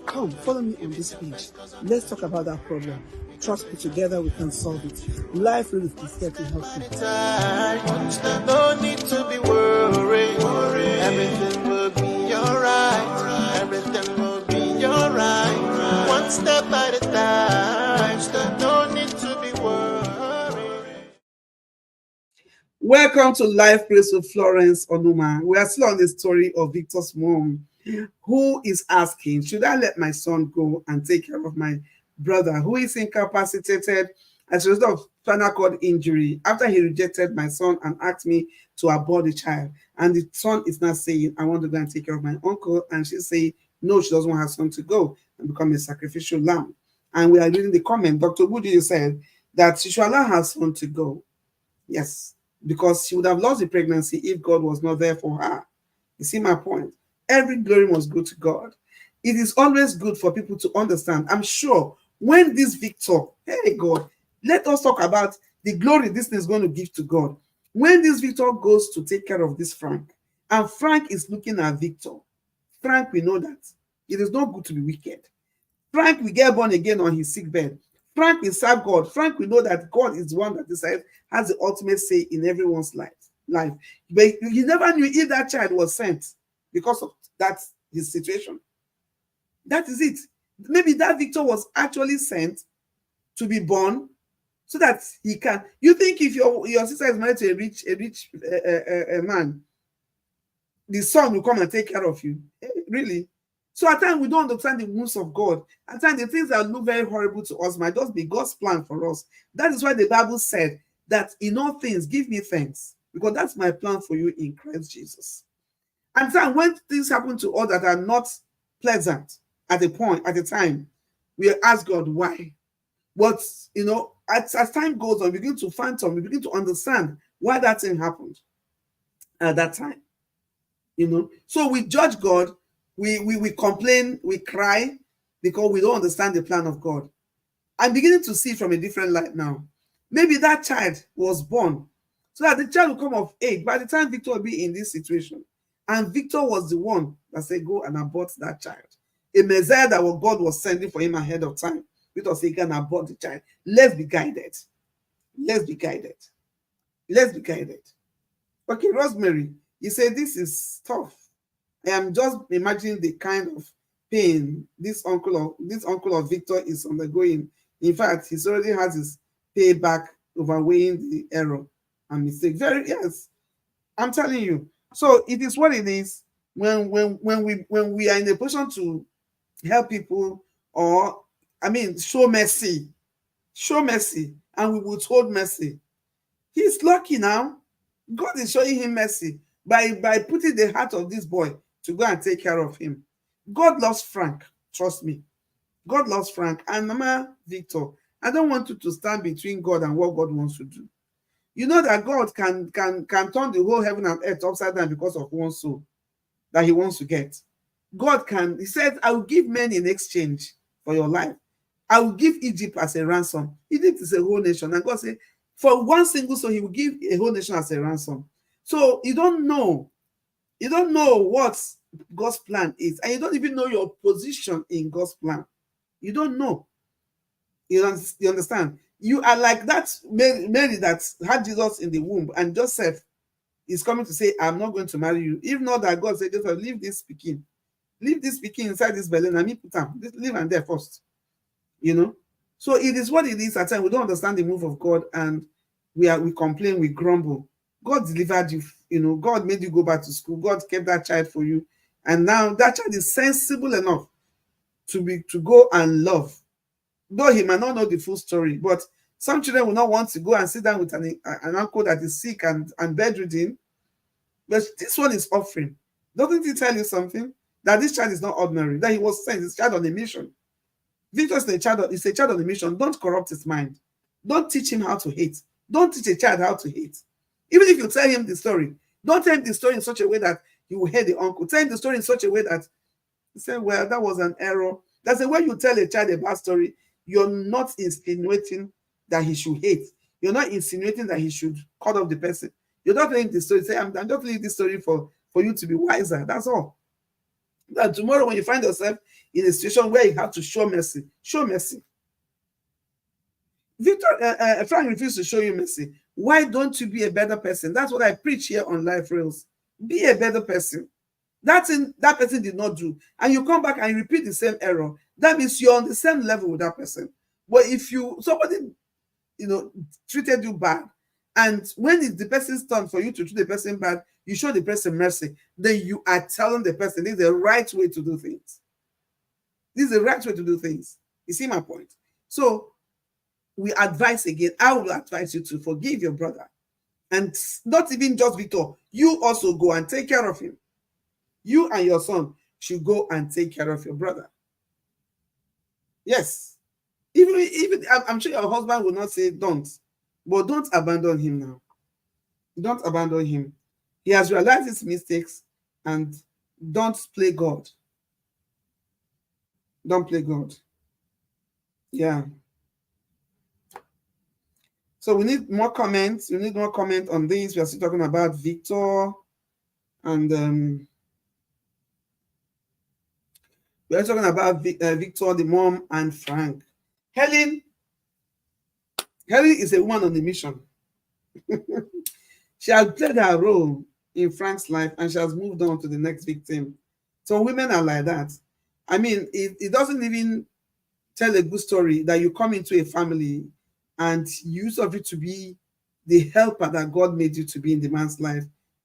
Come, follow me on this page. Let's talk about that problem. Trust me, together we can solve it. Life Wheels is here to help you. No need to be worried. Everything will be alright. Everything will be alright. One step at a time. No need to be worried. Welcome to Life Praise with Florence Onuma. We are still on the story of Victor's mom, who is asking, should I let my son go and take care of my brother who is incapacitated as a result of spinal cord injury after he rejected my son and asked me to abort the child? And the son is not saying, I want to go and take care of my uncle. And she's saying, no, she doesn't want her son to go and become a sacrificial lamb. And we are reading the comment. Dr. Woody said that she should allow her son to go. Yes, because she would have lost the pregnancy if God was not there for her. You see my point? Every glory must go to God. It is always good for people to understand. I'm sure when this Victor, hey God, let us talk about the glory this thing is going to give to God. When this Victor goes to take care of this Frank, and Frank is looking at Victor, Frank, we know that it is not good to be wicked. Frank will get born again on his sick bed. Frank will serve God. Frank will know that God is the one that decides, has the ultimate say in everyone's life. But he never knew if that child was sent because of that his situation. That is it. Maybe that Victor was actually sent to be born so that he can. You think if your sister is married to a rich man, the son will come and take care of you? Really? So at times we don't understand the wounds of God. At times the things that look very horrible to us might just be God's plan for us. That is why the Bible said that in all things give me thanks, because that's my plan for you in Christ Jesus. And then when things happen to us that are not pleasant at a time, we ask God why. But as time goes on, we begin to understand why that thing happened at that time. So we judge God, we complain, we cry because we don't understand the plan of God. I'm beginning to see from a different light now. Maybe that child was born so that the child will come of age by the time Victor will be in this situation. And Victor was the one that said, go and abort that child. A Messiah that God was sending for him ahead of time. Victor said, go and abort the child. Let's be guided. Let's be guided. Let's be guided. Okay, Rosemary, you say this is tough. I am just imagining the kind of pain this uncle of Victor is undergoing. In fact, he already has his payback overweighing the error and mistake. Yes, I'm telling you. So it is what it is when we are in a position to help people, or show mercy, and we withhold mercy. He's lucky now. God is showing him mercy by putting the heart of this boy to go and take care of him. God loves Frank. Trust me. God loves Frank. And Mama Victor, I don't want you to stand between God and what God wants to do. You know that God can turn the whole heaven and earth upside down because of one soul that he wants to get. God can, he said, I will give men in exchange for your life. I will give Egypt as a ransom. Egypt is a whole nation. And God said, for one single soul, he will give a whole nation as a ransom. So you don't know what God's plan is. And you don't even know your position in God's plan. You don't know. You understand? You are like that Mary that had Jesus in the womb, and Joseph is coming to say, I'm not going to marry you. If not that God said, Joseph, leave this speaking inside this belly, and me put him, leave and there first. So it is what it is. At times we don't understand the move of God, and we complain, we grumble. God delivered you, God made you go back to school. God kept that child for you. And now that child is sensible enough to go and love. Though he might not know the full story, but some children will not want to go and sit down with an uncle that is sick and bedridden. But this one is offering. Doesn't he tell you something? That this child is not ordinary, that he was sent, this child on a mission. Victor is a child on a mission. Don't corrupt his mind. Don't teach him how to hate. Don't teach a child how to hate. Even if you tell him the story, don't tell him the story in such a way that he will hate the uncle. Tell him the story in such a way that he said, well, that was an error. That's the way you tell a child a bad story. You're not insinuating that he should hate. You're not insinuating that he should cut off the person. You're not telling the story. Say, I'm just telling this story for you to be wiser. That's all. That tomorrow when you find yourself in a situation where you have to show mercy, show mercy. Victor, Frank refused to show you mercy. Why don't you be a better person? That's what I preach here on Life Rails. Be a better person. That thing that person did not do, and you come back and repeat the same error, that means you're on the same level with that person. But if somebody treated you bad, and when it's the person's turn for you to treat the person bad, you show the person mercy, then you are telling the person this is the right way to do things. This is the right way to do things. You see my point? So we advise again, I will advise you to forgive your brother. And not even just Victor, you also go and take care of him. You and your son should go and take care of your brother. Yes. Even I'm sure your husband will not say don't, but don't abandon him now. Don't abandon him. He has realized his mistakes, and don't play God. Don't play God. Yeah. So we need more comments. We need more comment on this. We are still talking about Victor, and we are talking about Victor, the mom, and Frank. Helen is a woman on a mission. She has played her role in Frank's life, and she has moved on to the next victim. So women are like that. I mean, it doesn't even tell a good story that you come into a family and you use of it to be the helper that God made you to be in the man's life.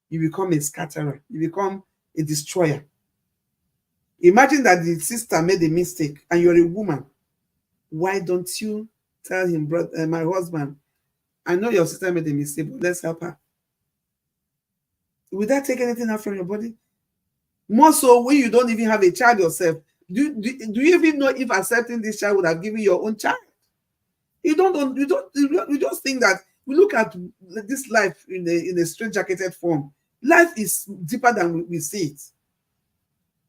You become a scatterer. You become a destroyer. Imagine that the sister made a mistake and you're a woman. Why don't you tell him, brother, my husband, I know your sister made a mistake, but let's help her. Will that take anything out from your body? More so when you don't even have a child yourself. Do you even know if accepting this child would have given your own child? You just think that we look at this life in a straight-jacketed form. Life is deeper than we see it.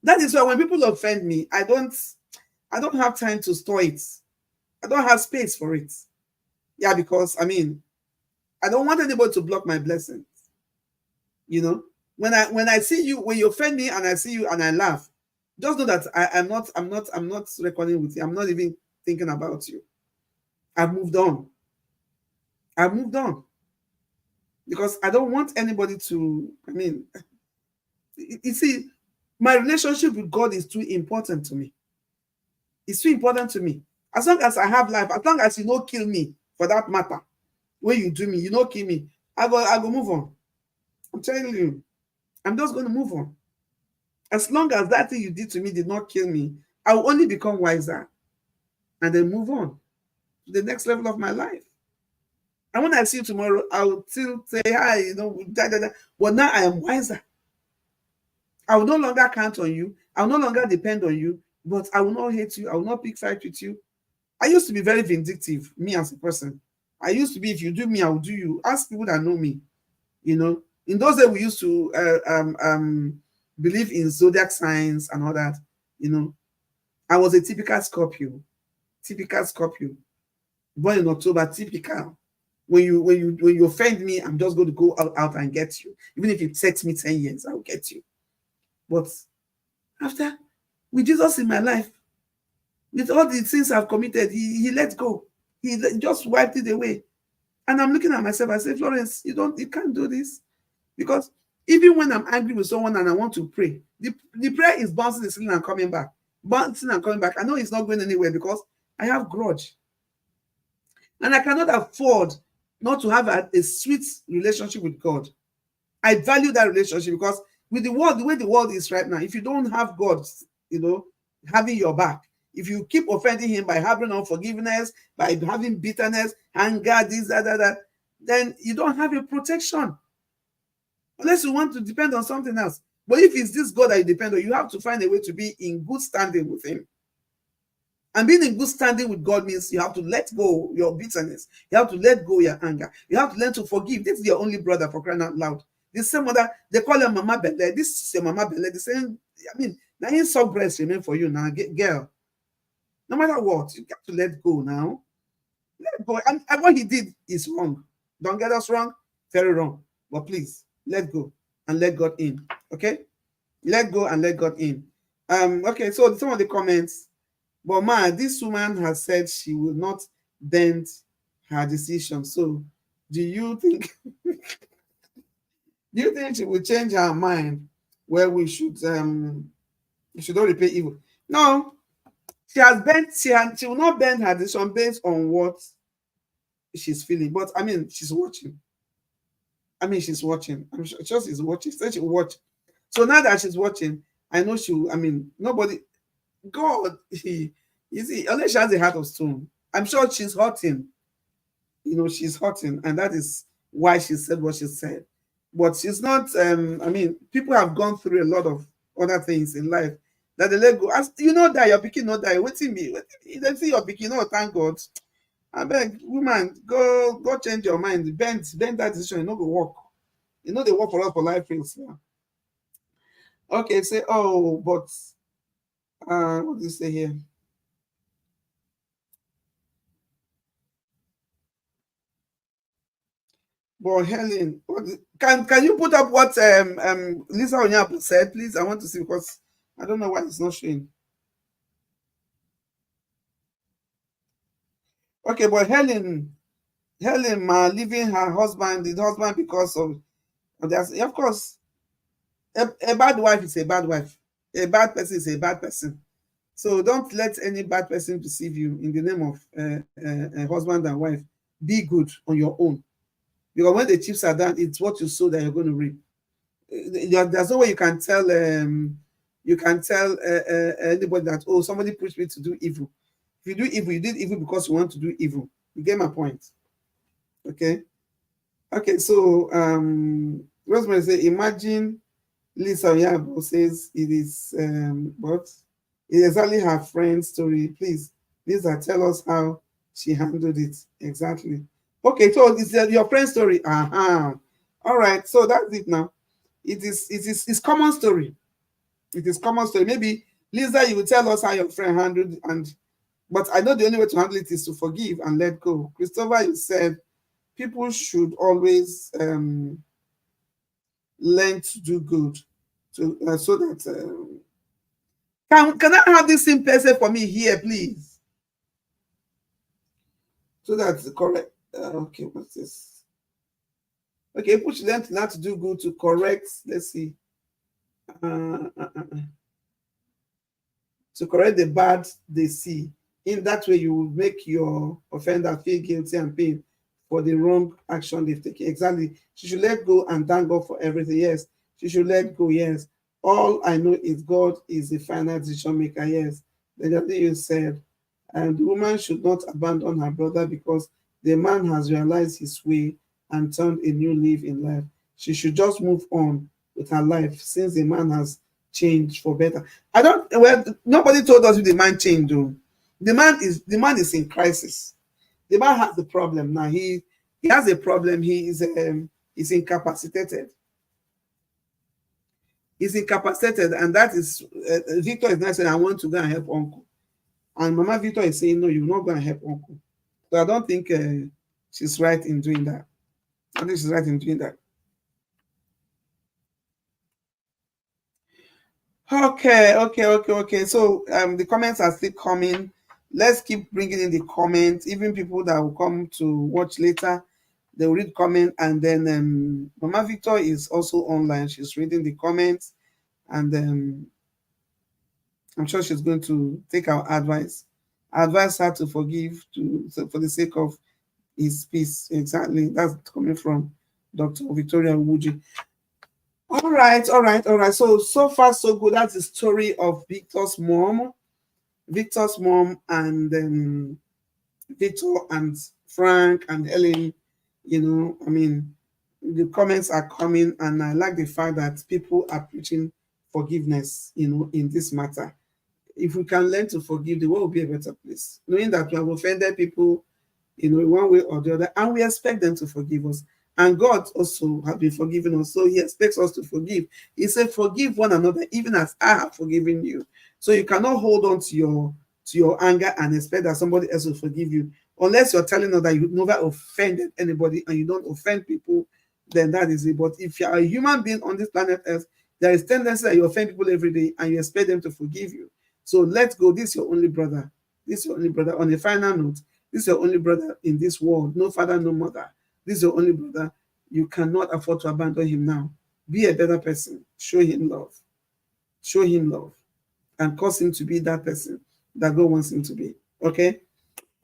That is why when people offend me, I don't have time to store it. I don't have space for it. Yeah, because I don't want anybody to block my blessings. When I see you, when you offend me and I see you and I laugh, just know that I'm not reckoning with you. I'm not even thinking about you. I've moved on. Because I don't want anybody to, you see, my relationship with God is too important to me. It's too important to me. As long as I have life, as long as you don't kill me, for that matter, when you do me, you don't kill me, I go move on. I'm telling you, I'm just going to move on. As long as that thing you did to me did not kill me, I will only become wiser and then move on to the next level of my life. And when I see you tomorrow, I will still say hi, but now I am wiser. I will no longer count on you. I will no longer depend on you, but I will not hate you. I will not pick fight with you. I used to be very vindictive, me as a person. I used to be, if you do me, I will do you. Ask people that know me. In those days, we used to believe in zodiac signs and all that. I was a typical Scorpio. Born in October, typical. When you offend me, I'm just going to go out and get you. Even if it takes me 10 years, I'll get you. But after, with Jesus in my life, with all the sins I've committed, he let go. He just wiped it away. And I'm looking at myself, I say, Florence, you can't do this. Because even when I'm angry with someone and I want to pray, the prayer is bouncing the ceiling and coming back. Bouncing and coming back. I know it's not going anywhere because I have grudge. And I cannot afford not to have a sweet relationship with God. I value that relationship because with the world, the way the world is right now, if you don't have God, you know, having your back, if you keep offending him by having unforgiveness, by having bitterness, anger, this, that, then you don't have a protection. Unless you want to depend on something else. But if it's this God that you depend on, you have to find a way to be in good standing with him. And being in good standing with God means you have to let go your bitterness. You have to let go your anger. You have to learn to forgive. This is your only brother, for crying out loud. The same mother, they call her Mama Bele. This is your Mama Bele. The same, I mean, now in soft breast remain for you now, girl. No matter what, you got to let go now. Let go. And what he did is wrong. Don't get us wrong. Very wrong. But please, let go and let God in. Okay? Let go and let God in. Okay, so some of the comments. But man, this woman has said she will not bend her decision. So do you think she will change her mind where we should not repay evil? No, she has bent, she will not bend her decision based on what she's feeling. But I mean, she's watching. She's watching. I'm sure she's watching. She said she'll watch. So now that she's watching, I know she will, nobody, God, you see, unless she has a heart of stone, I'm sure she's hurting. She's hurting, and that is why she said what she said. But she's not, people have gone through a lot of other things in life that they let go. As you know that your pikin not die, waiting me. They see your pikin, no, thank God. I beg, woman, go change your mind. Bend that decision, you know go work. You know they work for us for life things. Yeah. Okay, say, oh, but what do you say here? But Helen, can you put up what Lisa Onyapu said, please? I want to see because I don't know why it's not showing. Okay, but Helen leaving her husband, the husband because of that. Of course, a bad wife is a bad wife. A bad person is a bad person. So don't let any bad person deceive you in the name of husband and wife. Be good on your own. Because when the chips are down, it's what you sow that you're going to reap. There's no way you can tell anybody that, oh, somebody pushed me to do evil. If you do evil, you did evil because you want to do evil. You get my point. Okay. So Rosemary say, imagine Lisa Yabo says it is what? It is exactly her friend's story. Please, Lisa, tell us how she handled it. Exactly. Okay, so it's your friend's story. All right, so that's it now. It's common story. It is common story. Maybe Lisa, you will tell us how your friend handled but I know the only way to handle it is to forgive and let go. Christopher, you said people should always learn to do good, so that can I have this same person for me here, please? So that's correct. Okay, what's this? Okay, people should learn not to do good to correct. Let's see. To correct the bad they see. In that way, you will make your offender feel guilty and pain for the wrong action they've taken. Exactly. She should let go and thank God for everything. Yes. She should let go. Yes. All I know is God is the final decision maker. Yes. The other thing you said, and the woman should not abandon her brother because the man has realized his way and turned a new leaf in life. She should just move on with her life since the man has changed for better. Nobody told us if the man changed though. The man is in crisis. The man has the problem now. He has a problem. He is incapacitated. He's incapacitated, and that is Victor is not saying, I want to go and help uncle. And Mama Victor is saying, no, you're not going to help uncle. So I don't think she's right in doing that. I think she's right in doing that. Okay. So the comments are still coming. Let's keep bringing in the comments. Even people that will come to watch later, they will read comment, and then Mama Victor is also online. She's reading the comments, and I'm sure she's going to take our advice. Advise her to forgive for the sake of his peace. Exactly. That's coming from Dr. Victoria Wuji. All right, all right, all right. So far so good. That's the story of Victor's mom, and Victor and Frank and Ellen. I mean, the comments are coming, and I like the fact that people are preaching forgiveness, in this matter. If we can learn to forgive, the world will be a better place. Knowing that we have offended people, one way or the other, and we expect them to forgive us. And God also has been forgiving us, so He expects us to forgive. He said, "Forgive one another, even as I have forgiven you." So you cannot hold on to your anger and expect that somebody else will forgive you, unless you're telling us that you never offended anybody and you don't offend people. Then that is it. But if you are a human being on this planet Earth, there is tendency that you offend people every day and you expect them to forgive you. So let go. This is your only brother. This is your only brother. On a final note, this is your only brother in this world. No father, no mother. This is your only brother. You cannot afford to abandon him now. Be a better person. Show him love. Show him love. And cause him to be that person that God wants him to be. Okay?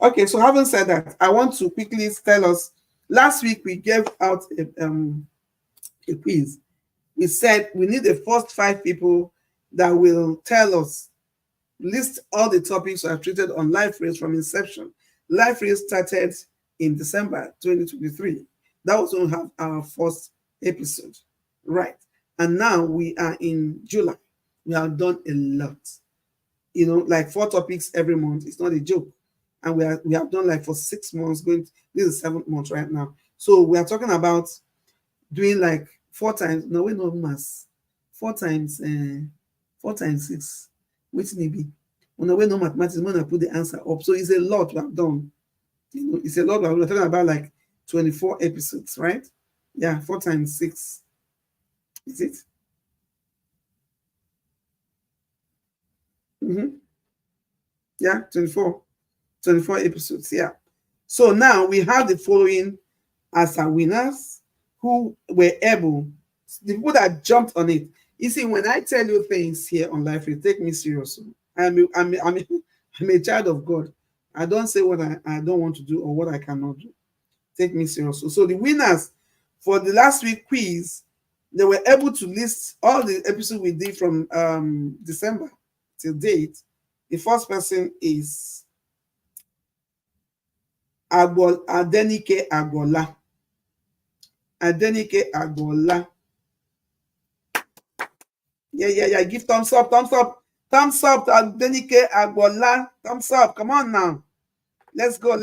Okay, so having said that, I want to quickly tell us, last week we gave out a quiz. We said we need the first 5 people that will tell us, list all the topics we have treated on Life Race from inception. Life Race started in December 2023. That was when we have our first episode. Right. And now we are in July. We have done a lot. Like 4 topics every month. It's not a joke. And we have done like for 6 months, this is 7th month right now. So we are talking about doing like 4 times, no, we know mass. 4 times 6. Which may be. When we know mathematics, when I put the answer up. So it's a lot we have done. It's a lot. We're talking about like 24 episodes, right? Yeah, 4 times 6. Is it? Yeah, 24 episodes. Yeah. So now we have the following as our winners who were able, the people that jumped on it. You see, when I tell you things here on Life, take me seriously. I'm a child of God. I don't say what I don't want to do or what I cannot do. Take me seriously. So the winners for the last week quiz, they were able to list all the episodes we did from December till date. The first person is Adenike Agbola. Adenike Agbola. Yeah. Give thumbs up to Adenike Agbola. Thumbs up. Come on now. Let's go.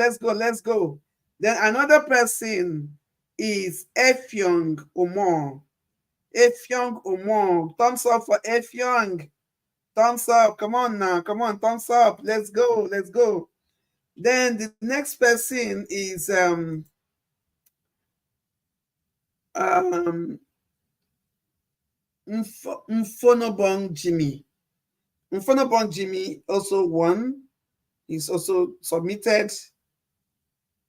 Then another person is Efyong Omor. Efyong Omor. Thumbs up for Efyong. Thumbs up. Come on now. Come on. Thumbs up. Let's go. Then the next person is Mfonobong Jimmy. Mfonobong Jimmy also won. He's also submitted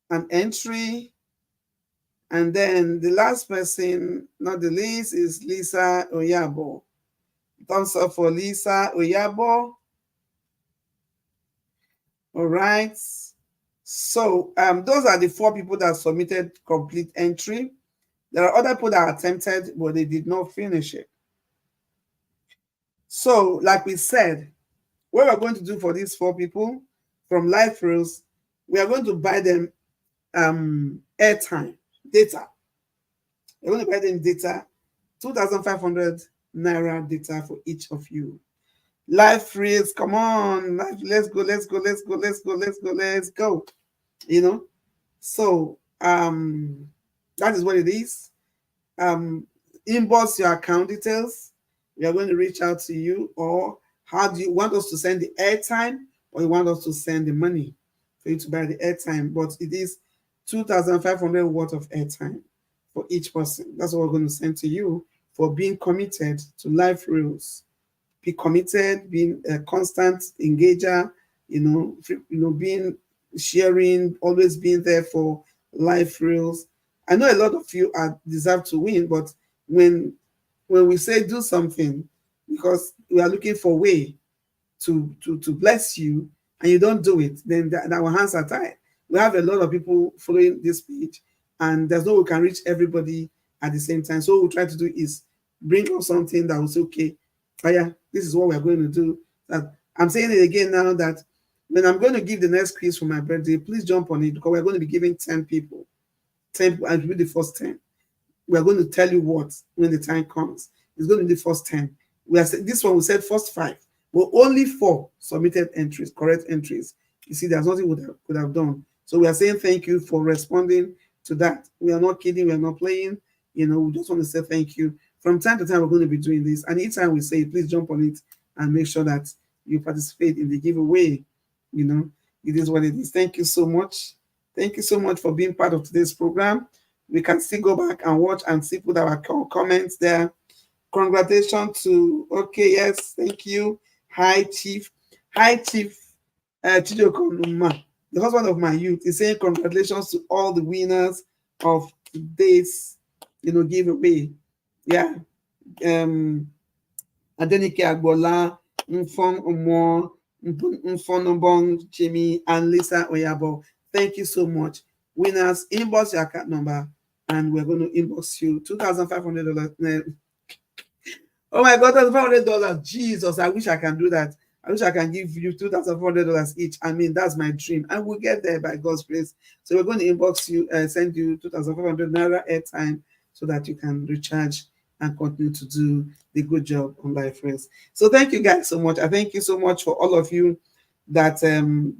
an entry. And then the last person, not the least, is Lisa Oyabo. Thumbs up for Lisa Oyabo. All right. So those are the 4 people that submitted complete entry. There are other people that attempted, but they did not finish it. So, like we said, what we're going to do for these 4 people from Life Rules, we are going to buy them airtime, data. We're going to buy them data, 2,500 Naira data for each of you. Life Rules, come on, let's go. So that is what it is. Inbox your account details. We are going to reach out to you. Or how do you want us to send the airtime, or you want us to send the money for you to buy the airtime? But it is 2,500 worth of airtime for each person. That's what we're going to send to you for being committed to Life Rules. Be committed, being a constant engager, being sharing, always being there for Life Rules. I know a lot of you deserve to win, but when we say do something, because we are looking for a way to bless you, and you don't do it, then our hands are tied. We have a lot of people following this page, and there's no way we can reach everybody at the same time. So what we try to do is bring up something that was okay. Oh yeah, this is what we're going to do. That I'm saying it again now that when I'm going to give the next quiz for my birthday, please jump on it because we're going to be giving 10 people. 10 people, and be the first 10. We're going to tell you what when the time comes. It's going to be the first 10. We are this one we said first 5, but only 4 submitted entries, correct entries. You see, there's nothing we could have done. So we are saying thank you for responding to that. We are not kidding, we are not playing. We just want to say thank you. From time to time, we're going to be doing this. And each time we say, please jump on it and make sure that you participate in the giveaway. It is what it is. Thank you so much. Thank you so much for being part of today's program. We can still go back and watch and see put our comments there. Congratulations to okay, yes, thank you. Hi Chief. Hi Chief Chijoko Numa, the husband of my youth, is saying congratulations to all the winners of today's giveaway. Yeah. Adenike Agbola, Mfong Omo, Mfonobong Jimmy, and Lisa Oyabo. Thank you so much. Winners, inbox your account number and we're going to inbox you $2,500. Oh my God, $2,500. Jesus, I wish I can do that. I wish I can give you $2,400 each. I mean, that's my dream. And we'll get there by God's grace. So we're going to inbox you, send you 2,500 Naira airtime so that you can recharge and continue to do the good job on Life Race. So thank you guys so much. I thank you so much for all of you that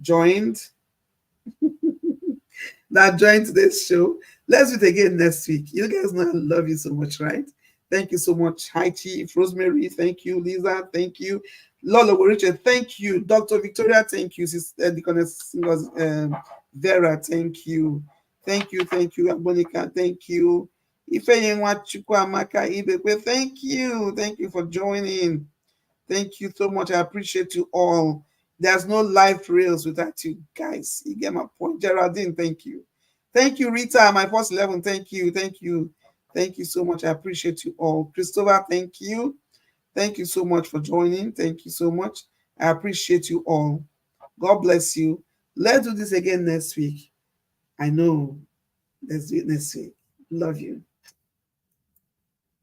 joined today's show. Let's do it again next week. You guys know I love you so much, right? Thank you so much. Hi, Chief Rosemary. Thank you, Lisa. Thank you, Lola Richard. Thank you, Dr. Victoria. Thank you, Sister Deaconess Vera. Thank you. Thank you. Thank you, Abonika. Thank you. Ifeyenwa Chukwamaka Ibekwe. Thank you. Thank you for joining. Thank you so much. I appreciate you all. There's no life rails without you guys. You get my point. Geraldine, thank you. Thank you, Rita, my first 11. Thank you. Thank you. Thank you so much. I appreciate you all. Christopher, thank you. Thank you so much for joining. Thank you so much. I appreciate you all. God bless you. Let's do this again next week. I know. Let's do it next week. Love you.